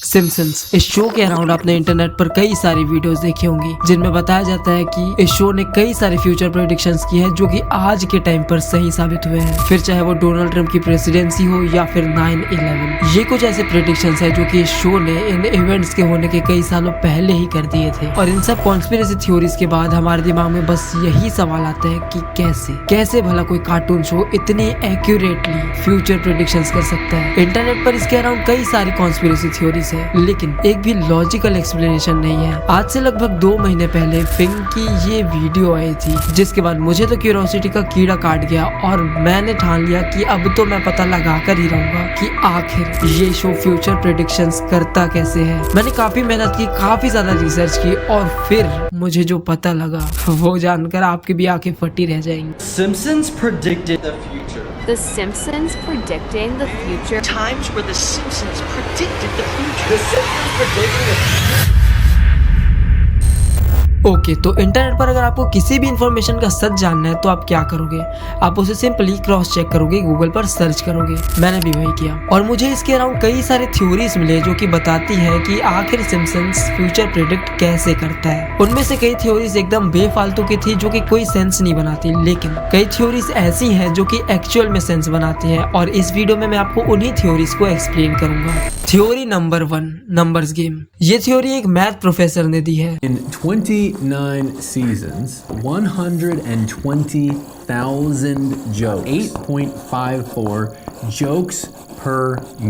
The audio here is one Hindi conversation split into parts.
सिम्पसन्स। इस शो के अराउंड आपने इंटरनेट पर कई सारी वीडियोस देखी होंगी जिनमें बताया जाता है कि इस शो ने कई सारे फ्यूचर प्रेडिक्शंस की हैं जो कि आज के टाइम पर सही साबित हुए हैं। फिर चाहे वो डोनाल्ड ट्रंप की प्रेसिडेंसी हो या फिर 9/11, ये कुछ ऐसे प्रेडिक्शंस है जो कि इस शो ने इन इवेंट्स के होने के कई सालों पहले ही कर दिए थे। और इन सब कॉन्स्पिरेसी थ्योरीज के बाद हमारे दिमाग में बस यही सवाल आता है कि कैसे भला कोई कार्टून शो इतनी एक्यूरेटली फ्यूचर प्रेडिक्शंस कर सकता है। इंटरनेट पर इसके अराउंड कई सारी कॉन्स्पिरेसी थ्योरीज है, लेकिन एक भी लॉजिकल एक्सप्लेनेशन नहीं है। आज से लगभग 2 महीने पहले पिंक की ये वीडियो आई थी, जिसके बाद मुझे तो क्यूरियोसिटी का कीड़ा काट गया और मैंने ठान लिया कि अब तो मैं पता लगा कर ही रहूंगा कि आखिर ये शो फ्यूचर प्रेडिक्शंस करता कैसे है। मैंने काफी मेहनत की, काफी ज्यादा रिसर्च की और फिर मुझे जो पता लगा वो जानकर आपकी भी आंखें फटी रह जाएंगी। Simpsons predicted the future. The Simpsons predicting the future. Times where the Simpsons predicted the future. The Simpsons predicting the future. Okay, तो इंटरनेट पर अगर आपको किसी भी इंफॉर्मेशन का सच जानना है तो आप क्या करोगे? आप उसे सिंपली क्रॉस चेक करोगे, गूगल पर सर्च करोगे। मैंने भी वही किया और मुझे इसके अराउंड कई सारे थ्योरीज मिले जो कि बताती है कि आखिर सिम्पसन्स फ्यूचर प्रेडिक्ट कैसे करता है। उनमें से कई थ्योरीज एकदम बेफालतू की थी जो कि कोई सेंस नहीं बनाती, लेकिन कई थ्योरीज ऐसी हैं जो कि एक्चुअल में सेंस बनाती हैं और इस वीडियो में मैं आपको उन्हीं थ्योरीज को एक्सप्लेन करूंगा। Theory number 1, numbers game. ये थ्योरी एक मैथ प्रोफेसर ने दी है। In 29 seasons, 120,000 jokes, 8.54 jokes per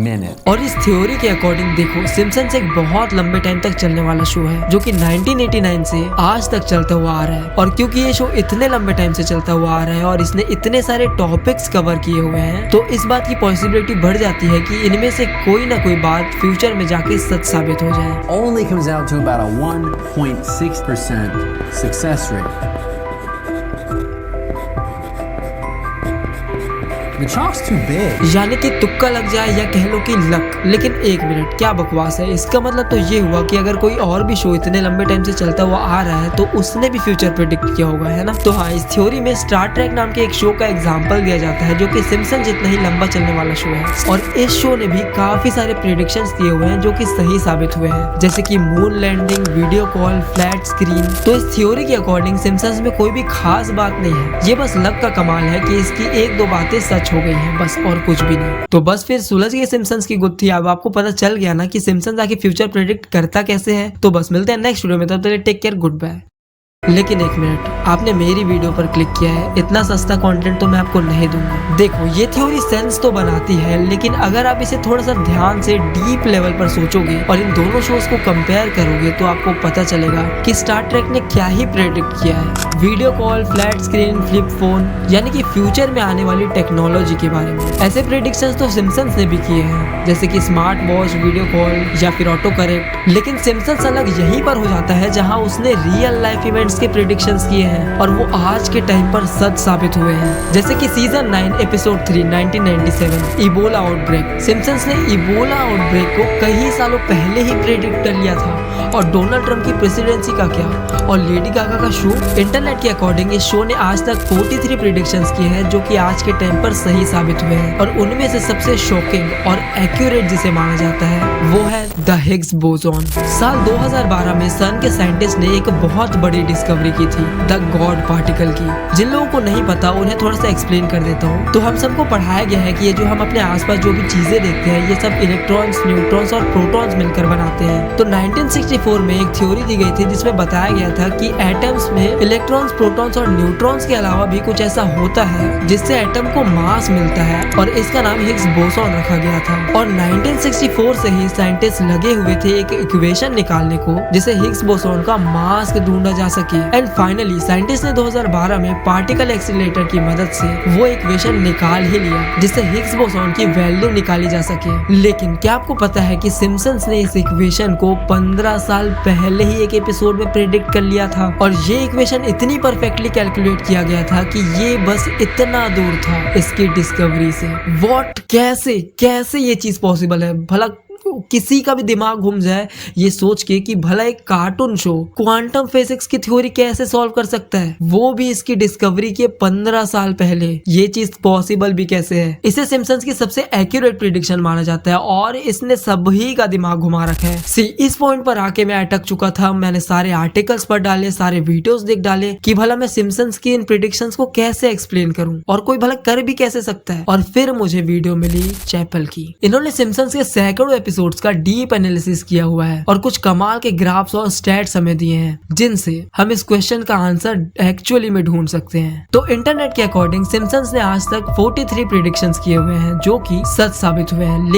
minute. और इस थ्योरी के अकॉर्डिंग देखो, सिम्पसन्स एक बहुत लंबे टाइम तक चलने वाला शो है जो कि 1989 से आज तक चलता हुआ आ रहा है। और क्योंकि ये शो इतने लंबे टाइम से चलता हुआ आ रहा है और इसने इतने सारे टॉपिक्स कवर किए हुए हैं, तो इस बात की पॉसिबिलिटी बढ़ जाती है कि इनमें से कोई ना कोई बात फ्यूचर में जाके सच साबित हो जाए। Only comes out to about a 1.6% success rate. The chalk's too big. यानी कि तुक्का लग जाए या कह लो कि लक। लेकिन एक मिनट, क्या बकवास है। इसका मतलब तो ये हुआ कि अगर कोई और भी शो इतने लंबे टाइम से चलता हुआ आ रहा है तो उसने भी फ्यूचर प्रेडिक्ट किया होगा, है ना? तो हाँ, इस थ्योरी में स्टार ट्रेक नाम के एक शो का एग्जांपल दिया जाता है जो कि सिम्पसन जितना ही लंबा चलने वाला शो है। और इस शो ने भी काफी सारे प्रेडिक्शंस दिए हुए हैं जो कि सही साबित हुए हैं, जैसे कि moon landing, video call, flat screen. तो इस थ्योरी के अकॉर्डिंग सिम्पसन्स में कोई भी खास बात नहीं है, ये बस लक का कमाल है कि इसकी 1-2 बातें सच हो गई हैं, बस, और कुछ भी नहीं। तो बस फिर सुलझ गए सिम्पसन्स की गुत्थी। अब आपको पता चल गया ना कि सिम्पसन्स आके फ्यूचर प्रेडिक्ट करता कैसे है। तो बस मिलते हैं नेक्स्ट वीडियो में, तब तक के लिए टेक केयर, गुड बाय। लेकिन एक मिनट, आपने मेरी वीडियो पर क्लिक किया है, इतना सस्ता कंटेंट तो मैं आपको नहीं दूंगा। देखो, ये थ्योरी सेंस तो बनाती है, लेकिन अगर आप इसे थोड़ा सा ध्यान से डीप लेवल पर सोचोगे और इन दोनों शोज को कंपेयर करोगे तो आपको पता चलेगा कि स्टार ट्रेक ने क्या ही प्रेडिक्ट किया है। Video call, flat screen, flip phone, यानी कि फ्यूचर में आने वाली टेक्नोलॉजी के बारे में। ऐसे प्रेडिक्शंस तो सिम्पसन्स ने भी किए हैं, जैसे कि स्मार्ट वॉच, वीडियो कॉल या फिर ऑटो करेक्ट। लेकिन सिम्पसन्स अलग यहीं पर हो जाता है जहाँ उसने रियल लाइफ इवेंट्स के प्रेडिक्शंस किए हैं और वो आज के टाइम पर सच साबित हुए हैं। जैसे कि season 9 episode 3 1997 Ebola outbreak. Simpsons ने इबोला आउटब्रेक को कई सालों पहले ही प्रेडिक्ट कर लिया था। और डोनाल्ड ट्रंप की प्रेसिडेंसी का क्या, और लेडी गागा का शो। इंटरनेट के अकॉर्डिंग इस शो ने आज तक 43 प्रेडिक्शंस किए हैं जो कि आज के टाइम पर सही साबित हुए हैं। और उनमें से सबसे शॉकिंग और एक्यूरेट जिसे माना जाता है वो है द हिग्स बोसॉन। साल 2012 में सन के साइंटिस्ट ने एक बहुत बड़ी डिस्कवरी की थी, द गॉड पार्टिकल की। जिन लोगों को नहीं पता उन्हें थोड़ा सा एक्सप्लेन कर देता हूँ। तो हम सबको पढ़ाया गया है कि ये जो हम अपने आसपास जो भी चीजें देखते हैं, ये सब इलेक्ट्रॉन्स, न्यूट्रॉन्स और प्रोटॉन्स मिलकर बनाते हैं। तो 1964 में एक थ्योरी दी गई थी जिसमें बताया गया था कि एटम्स में इलेक्ट्रॉन्स, प्रोटॉन्स और न्यूट्रॉन्स के अलावा भी कुछ ऐसा होता है जिससे एटम को मास मिलता है, और इसका नाम हिग्स बोसॉन रखा गया था। और 1964 से ही साइंटिस्ट लगे हुए थे एक इक्वेशन निकालने को जिसे हिग्स बोसॉन का मास ढूंढा जा सके। एंड फाइनली साइंटिस्ट ने 2012 में पार्टिकल एक्सीलरेटर की मदद से वो इक्वेशन निकाल ही लिया जिससे हिग्स बोसॉन की वैल्यू निकाली जा सके। लेकिन क्या आपको पता है कि सिम्पसन्स ने इस इक्वेशन को 15 साल पहले ही एक एपिसोड में प्रेडिक्ट कर लिया था। और ये इक्वेशन इतनी परफेक्टली कैलकुलेट किया गया था कि ये बस इतना दूर था इसकी डिस्कवरी से। व्हाट, कैसे ये चीज पॉसिबल है भला? किसी का भी दिमाग घूम जाए ये सोच के कि भला एक कार्टून शो क्वांटम फिजिक्स की थ्योरी कैसे सॉल्व कर सकता है, वो भी इसकी डिस्कवरी के 15 साल पहले। ये चीज पॉसिबल भी कैसे है? इसे सिम्पसन्स की सबसे एक्यूरेट प्रिडिक्शन माना जाता है और इसने सभी का दिमाग घुमा रखा है। सी इस पॉइंट पर आके मैं अटक चुका था। मैंने सारे आर्टिकल्स पढ़ डाले, सारे वीडियोस देख डाले कि भला मैं सिम्पसन्स की इन प्रिडिक्शंस को कैसे एक्सप्लेन करूं और कोई भला कर भी कैसे सकता है। और फिर मुझे वीडियो मिली चैपल की। इन्होंने सिम्पसन्स के सैकड़ों एपिसोड्स का डीप एनालिसिस किया हुआ है और कुछ कमाल के ग्राफ्स और स्टैट्स हमें दिए हैं जिनसे हम इस क्वेश्चन का आंसर एक्चुअली में ढूंढ सकते हैं। तो इंटरनेट के अकॉर्डिंग सिम्पसन्स ने आज तक 43 प्रेडिक्शंस किए हुए हैं जो कि सच साबित हुए हैं।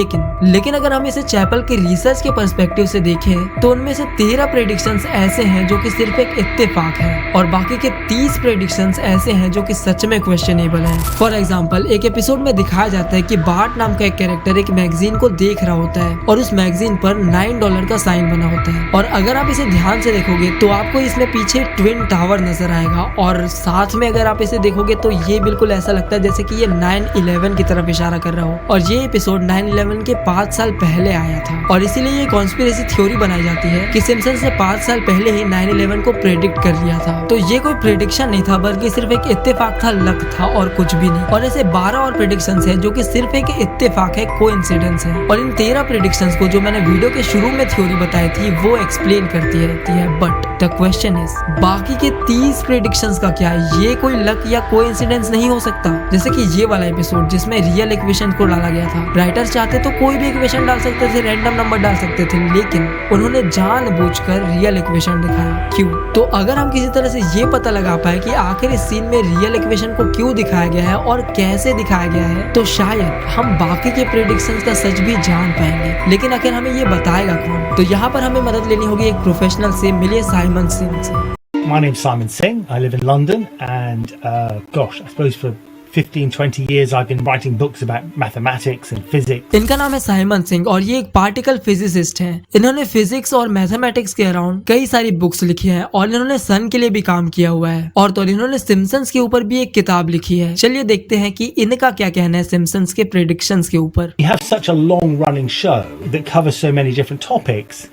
लेकिन अगर हम इसे चैपल के रिसर्च के पर्सपेक्टिव से देखें तो उनमें से 13 प्रेडिक्शंस ऐसे हैं जो कि सिर्फ एक इत्तेफाक है और बाकी के 30 प्रेडिक्शंस ऐसे हैं जो कि सच में क्वेश्चनेबल हैं। फॉर एग्जांपल एक एपिसोड में दिखाया जाता है कि बार्ट नाम का एक कैरेक्टर एक मैगजीन को देख रहा होता है और उस मैगजीन पर $9 का साइन बना होता है और अगर आप इसे ध्यान से देखोगे तो आपको इसमें पीछे ट्विन टावर नजर आएगा और साथ में अगर आप इसे देखोगे तो ये बिल्कुल ऐसा लगता है जैसे कि ये 9/11 की तरफ इशारा कर रहा हो और ये एपिसोड 9/11 के 5 साल पहले आया था और इसीलिए ये कॉन्स्पिरेसी थ्योरी बनाई जाती है कि सिम्पसन्स ने 5 साल पहले ही 9/11 को प्रेडिक्ट कर लिया था। तो ये कोई प्रेडिक्शन नहीं था बल्कि सिर्फ एक इत्तेफाक था, लक था और कुछ भी नहीं। और ऐसे 12 और प्रेडिक्शंस है जो कि सिर्फ एक इत्तेफाक है, कोइंसिडेंस है। और इन 13 प्रेडिक्शंस को जो मैंने वीडियो के शुरू में थ्योरी बताई थी वो एक्सप्लेन करती रहती है। बट द क्वेश्चन इज बाकी के 30 प्रेडिक्शंस का क्या है? ये कोई लक या कोइंसिडेंस नहीं हो सकता। जैसे कि ये वाला एपिसोड जिसमें रियल इक्वेशन को डाला गया था। राइटर चाहते तो कोई भी इक्वेशन डाल सकते थे, रैंडम नंबर डाल सकते थे, लेकिन उन्होंने जानबूझकर रियल इक्वेशन दिखाया। क्यों? तो अगर हम किसी तरह से ये पता लगा पाए कि आखिर इस सीन में रियल इक्वेशन को क्यों दिखाया गया है और कैसे दिखाया गया है तो शायद हम बाकी के प्रेडिक्शंस का सच भी जान पाएंगे। लेकिन आखिर हमें ये बताएगा कौन? तो यहाँ पर हमें मदद लेनी होगी एक प्रोफेशनल से, मिलिए साइमन सिंह से। My name's Simon Singh. I live in London and I suppose for 15-20 years I've been writing books about mathematics and physics. इनका नाम है साइमन सिंह और ये एक पार्टिकल फिजिसिस्ट हैं। इन्होंने फिजिक्स और मैथमेटिक्स के अराउंड कई सारी बुक्स लिखी हैं और इन्होंने सन के लिए भी काम किया हुआ है और तो इन्होंने सिम्पसन्स के ऊपर भी एक किताब लिखी है। चलिए देखते हैं कि इनका क्या कहना है सिम्पसन्स के प्रेडिक्शंस के ऊपर। We have such a long running show that covers so many different topics.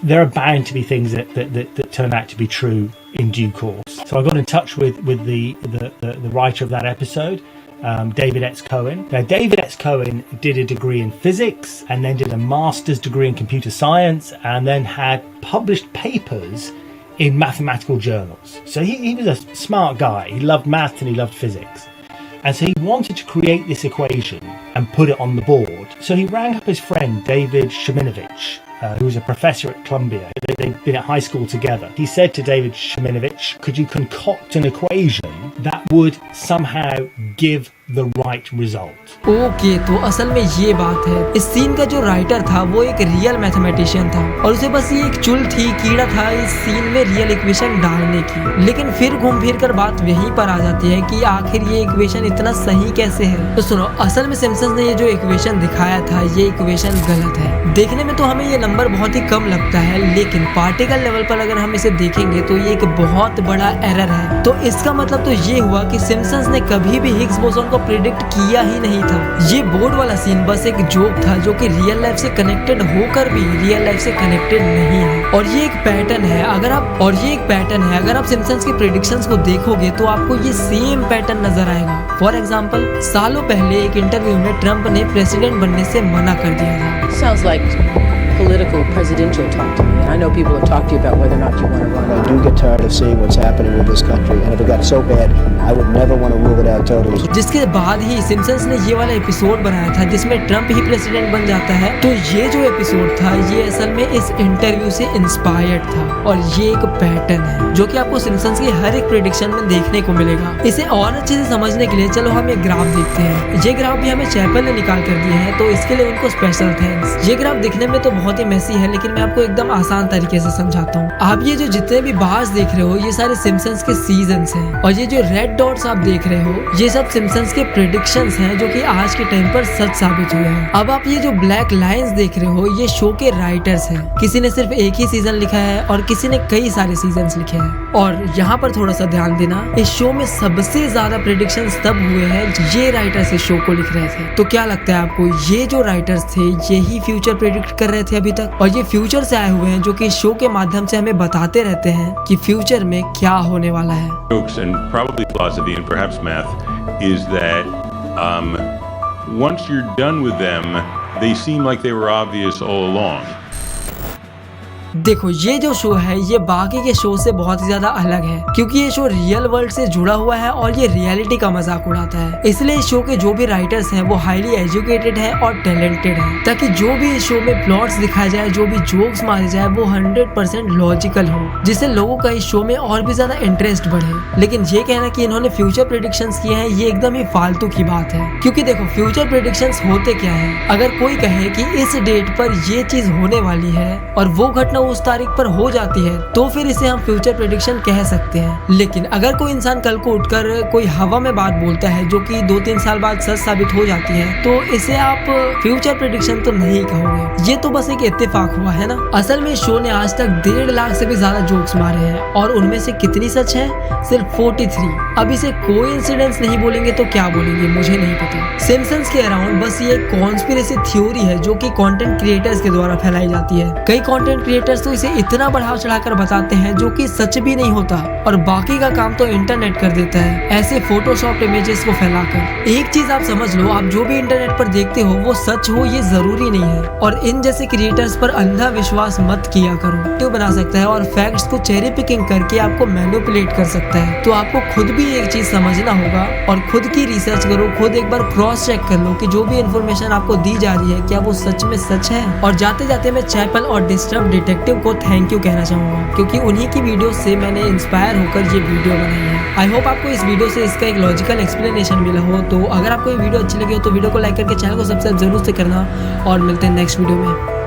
There are bound to be things that turn out to be true in due course. So I got in touch with the writer of that episode, David X. Cohen. Now, David X. Cohen did a degree in physics and then did a master's degree in computer science and then had published papers in mathematical journals. So he was a smart guy. He loved math and he loved physics. And so he wanted to create this equation and put it on the board. So he rang up his friend David Sheminovich, who was a professor at Columbia. They'd been at high school together. He said to David Sheminovich, could you concoct an equation that would somehow give the right result? Okay, तो असल में ये बात है। इस सीन का जो राइटर था वो एक रियल मैथमेटिशियन था और उसे बस ये एक चुल थी, कीड़ा था इस सीन में रियल इक्वेशन डालने की। लेकिन फिर घूम फिर कर बात यहीं पर आ जाती है कि आखिर ये इक्वेशन इतना सही कैसे है। तो सुनो, असल में सिम्पसन्स ने ये जो इक्वेशन दिखाया था ये इक्वेशन गलत है। देखने में तो हमें ये नंबर बहुत ही कम लगता है लेकिन पार्टिकल लेवल पर अगर हम इसे देखेंगे तो ये एक बहुत बड़ा एरर है। तो इसका मतलब तो ये हुआ कि सिम्पसन्स ने कभी भी हिग्स बोसॉन को प्रेडिक्ट किया ही नहीं था। ये बोर्ड वाला सीन बस एक जोक था जो कि रियल लाइफ से कनेक्टेड होकर भी रियल लाइफ से कनेक्टेड नहीं है। और ये एक पैटर्न है अगर आप सिम्पसन्स के प्रेडिक्शंस को देखोगे तो आपको ये सेम पैटर्न नजर आएगा। फॉर एग्जांपल सालों पहले एक इंटरव्यू में ट्रम्प ने प्रेसिडेंट बनने से मना कर दिया था। Sounds like political presidential talk to me. I know people have talked to you about whether or not you want to run. I do get tired of seeing what's happening with this country, and if it got so bad, I would never want to rule it out totally. जिसके बाद ही सिम्पसन्स ने ये वाला एपिसोड बनाया था जिसमें ट्रम्प ही प्रेसिडेंट बन जाता है। तो ये जो एपिसोड था ये असल में इस इंटरव्यू से इंस्पायर्ड था और ये एक पैटर्न है जो कि आपको सिम्पसन्स की हर एक प्रेडिक्शन में देखने को मिलेगा। इसे और अच्छे से समझने के लिए चलो हम एक ग्राफ देखते हैं। ये ग्राफ भी हमें चैपल ने निकाल कर दिए हैं तो इसके लिए उनको स्पेशल थैंक्स। ये ग्राफ दिखने में तो बहुत ही मेसी है लेकिन मैं आपको एकदम आसान तरीके से समझाता हूँ। आप ये जो जितने भी बार्स देख रहे हो ये सारे सिम्पसन्स के सीजन्स हैं, और ये जो रेड डॉट्स आप देख रहे हो ये सब सिम्पसन्स के प्रेडिक्शंस हैं जो कि आज के टाइम पर सच साबित हुए हैं। अब आप ये जो ब्लैक लाइंस देख रहे हो ये शो के राइटर्स हैं। किसी ने सिर्फ एक ही सीजन लिखा है और किसी ने कई सारे सीजन्स लिखे हैं। और यहाँ पर थोड़ा सा ध्यान देना, इस शो में सबसे ज्यादा प्रेडिक्शंस तब हुए हैं ये राइटर्स इस शो को लिख रहे थे। तो क्या लगता है आपको ये जो राइटर्स थे यही फ्यूचर प्रेडिक्ट कर रहे थे अभी तक, और ये फ्यूचर से आए हुए हैं जो कि इस शो के माध्यम से हमें बताते रहते हैं कि फ्यूचर में क्या होने वाला है। Jokes and probably philosophy and perhaps math is that once you're done with them, they seem like they were obvious all along. देखो ये जो शो है ये बाकी के शो से बहुत ही ज्यादा अलग है, क्योंकि ये शो रियल वर्ल्ड से जुड़ा हुआ है और ये रियलिटी का मजाक उड़ाता है। इसलिए इस शो के जो भी राइटर्स हैं वो हाईली एजुकेटेड है और टैलेंटेड है, ताकि जो भी इस शो में प्लॉट्स दिखाए जाए, जो भी जोक्स मारे जाए वो 100% लॉजिकल हो, जिससे लोगों का इस शो में और भी ज्यादा इंटरेस्ट बढ़े। लेकिन ये कहना कि इन्होंने फ्यूचर प्रेडिक्शंस किए हैं ये एकदम ही फालतू की बात है, क्योंकि देखो फ्यूचर प्रेडिक्शंस होते क्या है। अगर कोई कहे कि इस डेट पर ये चीज होने वाली है और वो घटना उस तारीख पर हो जाती है तो फिर इसे हम फ्यूचर प्रेडिक्शन कह सकते हैं। लेकिन अगर कोई इंसान कल को उठकर कोई हवा में बात बोलता है जो कि 2-3 साल बाद सच साबित हो जाती है तो इसे आप फ्यूचर प्रेडिक्शन तो नहीं कहोगे, ये तो बस एक इत्तेफाक हुआ है ना। असल में शो ने आज तक 1.5 लाख से भी ज्यादा जोक्स मारे हैं और उनमें से कितनी सच है, सिर्फ 43। अब इसे कोई इंसिडेंस नहीं बोलेंगे तो क्या बोलेंगे मुझे नहीं पता। सिम्पसन्स के अराउंड बस ये कॉन्स्पिरेसी थ्योरी है जो कि कंटेंट क्रिएटर्स के द्वारा फैलाई जाती है। कई कंटेंट क्रिएटर्स तो इसे इतना बढ़ा चढ़ाकर बताते हैं जो कि सच भी नहीं होता, और बाकी का काम तो इंटरनेट कर देता है ऐसे फोटोशॉप इमेजेस को फैलाकर। एक चीज आप समझ लो, आप जो भी इंटरनेट पर देखते हो वो सच हो ये जरूरी नहीं है, और इन जैसे क्रिएटर्स पर अंधा विश्वास मत किया करो। तो बना सकता है और फैक्ट्स को चेरी पिकिंग करके आपको मैनिपुलेट कर सकता है। तो आपको खुद भी एक चीज समझना होगा और खुद की रिसर्च करो, खुद एक बार क्रॉस चेक कर लो कि जो भी इन्फॉर्मेशन आपको दी जा रही है क्या वो सच में सच है। और जाते जाते मैं चैपल और डिस्टर्ब डिटेक्टिव को थैंक यू कहना चाहूंगा, क्योंकि उन्हीं की वीडियो से मैंने इंस्पायर होकर ये वीडियो बनाई है। आई होप आपको इस वीडियो से इसका एक लॉजिकल एक्सप्लेनेशन मिला हो। तो अगर आपको ये वीडियो अच्छी लगी हो तो वीडियो को लाइक करके चैनल को सब्सक्राइब जरूर से करना, और मिलते हैं नेक्स्ट वीडियो में।